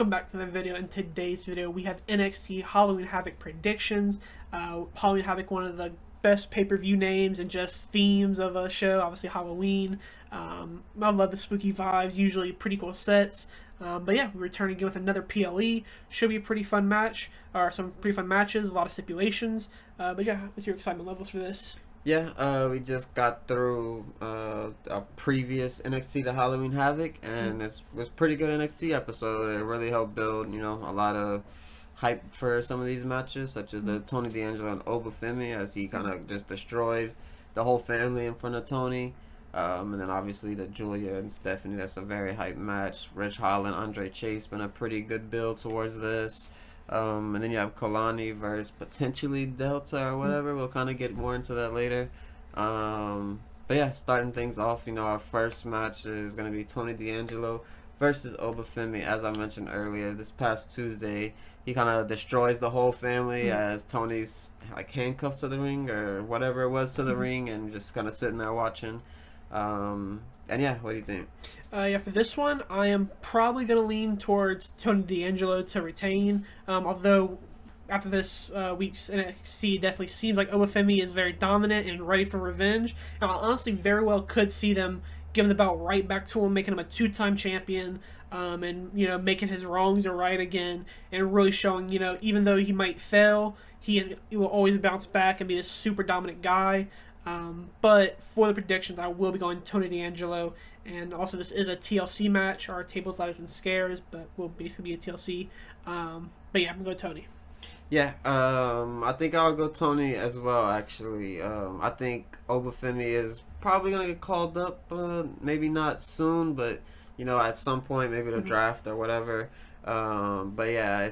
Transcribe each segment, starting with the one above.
Welcome back to the video. In today's video, we have NXT Halloween Havoc predictions. Halloween Havoc, one of the best pay-per-view names and just themes of a show. Obviously Halloween. I love the spooky vibes. Usually pretty cool sets. But yeah, we return again with another PLE. Should be a pretty fun match, or some pretty fun matches. A lot of stipulations. But yeah, what's your excitement levels for this? Yeah, we just got through a previous NXT to Halloween Havoc, and it was a pretty good NXT episode. It really helped build, a lot of hype for some of these matches, such as the Tony D'Angelo and Obafemi, as he kind of just destroyed the whole family in front of Tony. And then obviously the Julia and Stephanie, that's a very hype match. Rich Holland, Andre Chase, been a pretty good build towards this. And then you have Kalani versus potentially Delta or whatever. We'll kind of get more into that later. But yeah, starting things off, our first match is going to be Tony D'Angelo versus Obafemi. As I mentioned earlier, this past Tuesday, he kind of destroys the whole family as Tony's like handcuffed to the ring or whatever it was to the ring and just kind of sitting there watching. And yeah, what do you think? Yeah, for this one, I am probably going to lean towards Tony D'Angelo to retain. Although, after this week's NXT, it definitely seems like Obafemi is very dominant and ready for revenge. And I honestly very well could see them giving the belt right back to him, making him a two-time champion, and, making his wrongs right again, and really showing, even though he might fail, he will always bounce back and be this super dominant guy. But for the predictions, I will be going Tony D'Angelo, and also this is a TLC match, or Tables, Ladders, and Scares, but will basically be a TLC. But yeah, I'm going to go Tony. Yeah, I think I'll go Tony as well, actually. I think Obafemi is probably going to get called up, maybe not soon, but, at some point, maybe the draft or whatever. But yeah,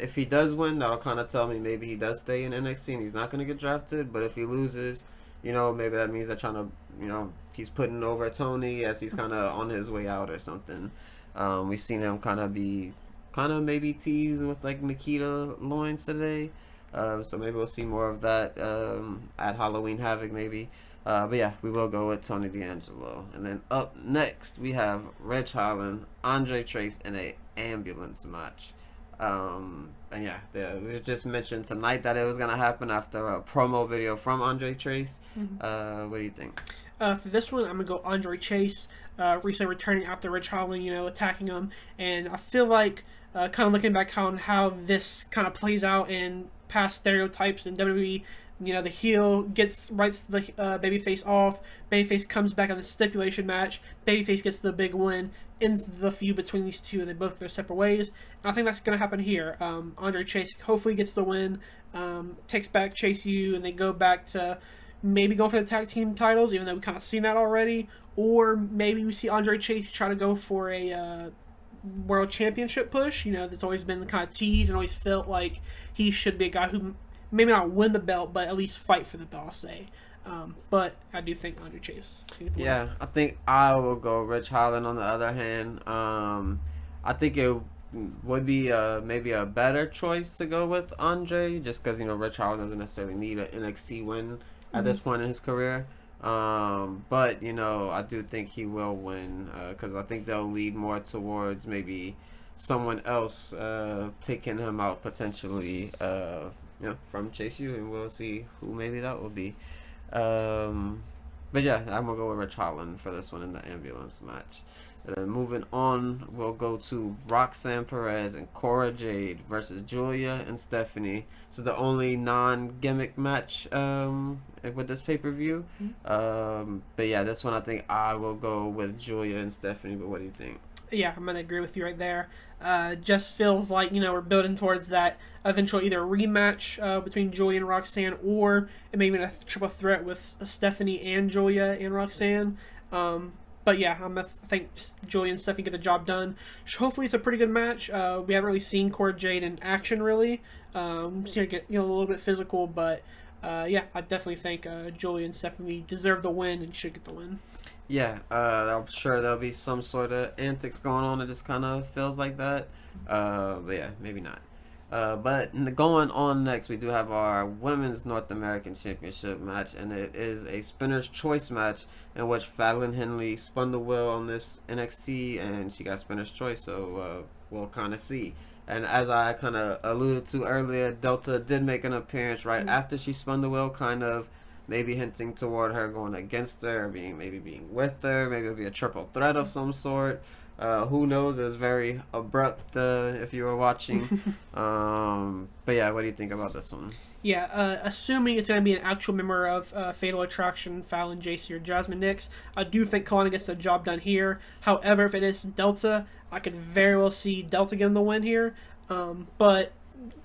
if he does win, that'll kind of tell me maybe he does stay in NXT and he's not going to get drafted. But if he loses, maybe that means they're trying to, he's putting over Tony as he's kind of on his way out or something. We've seen him kind of maybe tease with like Nikita Loins today. So maybe we'll see more of that at Halloween Havoc maybe. But yeah, we will go with Tony D'Angelo. And then up next, we have Rich Holland, Andre Chase in a ambulance match. And yeah, we just mentioned tonight that it was going to happen after a promo video from Andre Chase. What do you think? For this one, I'm going to go Andre Chase, recently returning after Rich Holland, attacking him. And I feel like, kind of looking back on how this kind of plays out in past stereotypes in WWE, the heel writes the babyface off. Babyface comes back on the stipulation match. Babyface gets the big win, ends the feud between these two, and they both go their separate ways. And I think that's going to happen here. Andre Chase hopefully gets the win, takes back Chase U, and they go back to maybe go for the tag team titles, even though we kind of seen that already. Or maybe we see Andre Chase try to go for a world championship push. That's always been the kind of tease and always felt like he should be a guy who maybe not win the belt, but at least fight for the belt, I'll say. But I do think Andre Chase. Yeah, I think I will go Rich Holland on the other hand. I think it would be maybe a better choice to go with Andre, just because, Rich Holland doesn't necessarily need an NXT win at this point in his career. But, I do think he will win because I think they'll lead more towards maybe someone else taking him out potentially from Chase U, and we'll see who maybe that will be. But yeah, I'm gonna go with Rich Holland for this one in the ambulance match. And then moving on, we'll go to Roxanne Perez and Cora Jade versus Julia and Stephanie. This is the only non-gimmick match with this pay-per-view. But yeah, this one I think I will go with Julia and Stephanie. But what do you think? Yeah, I'm going to agree with you right there. Just feels like, we're building towards that eventual either rematch between Julia and Roxanne, or maybe a triple threat with Stephanie and Julia and Roxanne. But yeah, I think Julia and Stephanie get the job done. Hopefully it's a pretty good match. We haven't really seen Cora Jade in action, really. Seen her get a little bit physical, but yeah, I definitely think Julia and Stephanie deserve the win and should get the win. Yeah, I'm sure there'll be some sort of antics going on. It just kind of feels like that. But yeah, maybe not. But going on next, we do have our Women's North American Championship match, and it is a Spinner's Choice match in which Fallon Henley spun the wheel on this NXT, and she got Spinner's Choice. So we'll kind of see. And as I kind of alluded to earlier, Delta did make an appearance right after she spun the wheel, kind of maybe hinting toward her going against her, or being with her. Maybe it'll be a triple threat of some sort. Who knows? It was very abrupt if you were watching. But yeah, what do you think about this one? Yeah, assuming it's going to be an actual member of Fatal Attraction, Fallon, JC, or Jasmine Nix, I do think Kalani gets the job done here. However, if it is Delta, I could very well see Delta getting the win here. But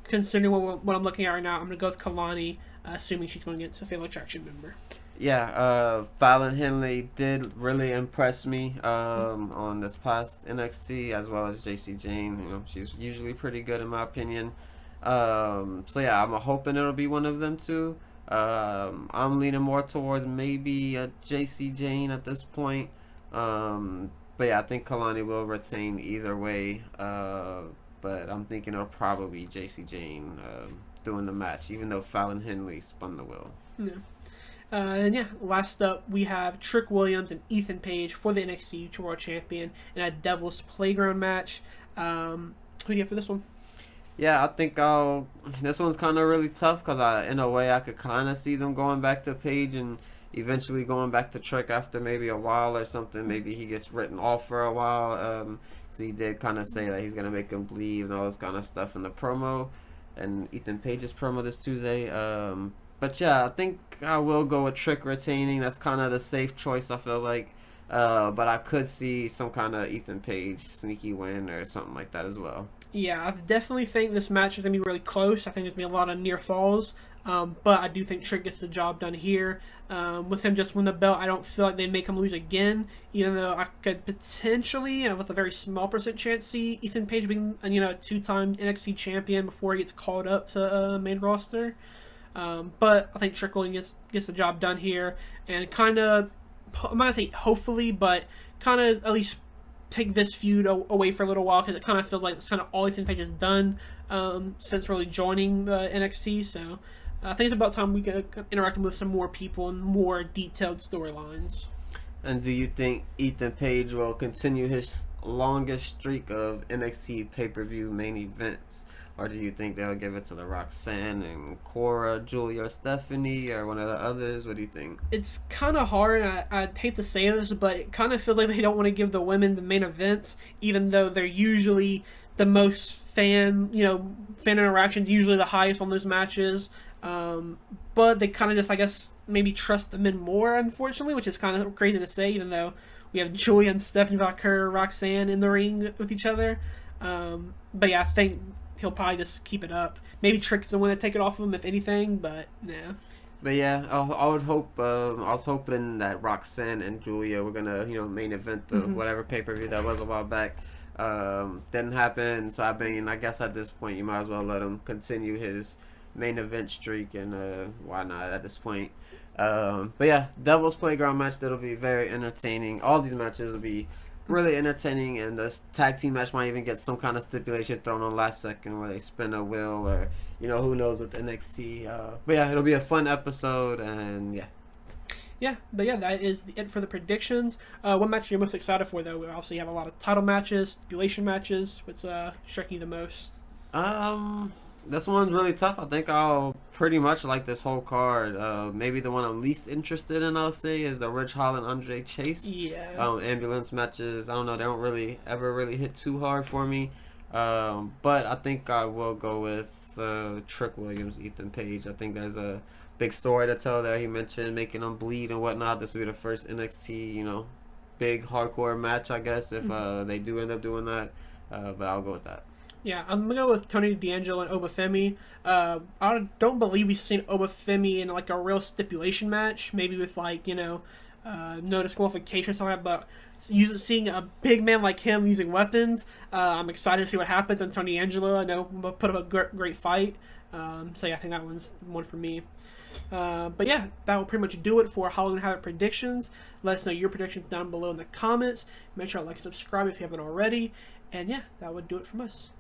considering what I'm looking at right now, I'm going to go with Kalani, assuming she's going against a Fatal Attraction member. Yeah, Fallon Henley did really impress me on this past NXT, as well as JC Jane. You know, she's usually pretty good in my opinion. So yeah, I'm hoping it'll be one of them two. I'm leaning more towards maybe a JC Jane at this point. But yeah, I think Kalani will retain either way. But I'm thinking it'll probably be JC Jane doing the match, even though Fallon Henley spun the wheel. Yeah. And yeah, last up we have Trick Williams and Ethan Page for the NXT World Champion in a Devil's Playground match. Who do you have for this one? Yeah, I think this one's kind of really tough because in a way, I could kind of see them going back to Page and eventually going back to Trick after maybe a while or something. Maybe he gets written off for a while. So he did kind of say that he's gonna make him bleed and all this kind of stuff in the promo, and Ethan Page's promo this Tuesday. But yeah, I think I will go with Trick retaining. That's kind of the safe choice, I feel like. But I could see some kind of Ethan Page sneaky win or something like that as well. Yeah, I definitely think this match is going to be really close. I think there's going to be a lot of near falls. But I do think Trick gets the job done here. With him just win the belt, I don't feel like they'd make him lose again, even though I could potentially, with a very small percent chance, see Ethan Page being a two-time NXT champion before he gets called up to main roster. But I think Trick Williams gets the job done here, and kind of, I'm not going to say hopefully, but kind of at least take this feud away for a little while, because it kind of feels like it's kind of all Ethan Page has done since really joining NXT. So I think it's about time we get interacting with some more people and more detailed storylines. And do you think Ethan Page will continue his longest streak of NXT pay-per-view main events? Or do you think they'll give it to the Roxanne and Cora, Julia, or Stephanie, or one of the others? What do you think? It's kind of hard. I'd hate to say this, but it kind of feels like they don't want to give the women the main events, even though they're usually the most fan interactions, usually the highest on those matches. But they kind of just, I guess, maybe trust the men more, unfortunately, which is kind of crazy to say, even though we have Julia and Stephanie Valkyrie, Roxanne in the ring with each other. But yeah, I think he'll probably just keep it up. Maybe Trick's the one to take it off of him, if anything, but yeah. But yeah, I would hope. I was hoping that Roxanne and Julia were gonna, main event the whatever pay-per-view that was a while back. Didn't happen, so I guess at this point you might as well let him continue his main event streak, and why not at this point? But yeah, Devil's Playground match that'll be very entertaining. All these matches will be really entertaining, and the tag team match might even get some kind of stipulation thrown on last second where they spin a wheel, or who knows with NXT. But yeah, it'll be a fun episode, and yeah, but yeah, that is it for the predictions. What match are you most excited for, though? We obviously have a lot of title matches, stipulation matches. What's striking you the most? This one's really tough. I think I'll pretty much like this whole card. Maybe the one I'm least interested in, I'll say, is the Rich Holland Andre Chase. Yeah. Ambulance matches. I don't know. They don't really ever hit too hard for me. But I think I will go with Trick Williams, Ethan Page. I think there's a big story to tell there. He mentioned making them bleed and whatnot. This will be the first NXT, big hardcore match, I guess, if they do end up doing that. But I'll go with that. Yeah, I'm going to go with Tony D'Angelo and Obafemi. I don't believe we've seen Obafemi in, a real stipulation match. Maybe with, no disqualification or something like that. But seeing a big man like him using weapons, I'm excited to see what happens. And Tony D'Angelo, I know, will put up a great fight. So, yeah, I think that one's one for me. But, yeah, that will pretty much do it for Halloween Havoc predictions. Let us know your predictions down below in the comments. Make sure to like and subscribe if you haven't already. And, yeah, that would do it from us.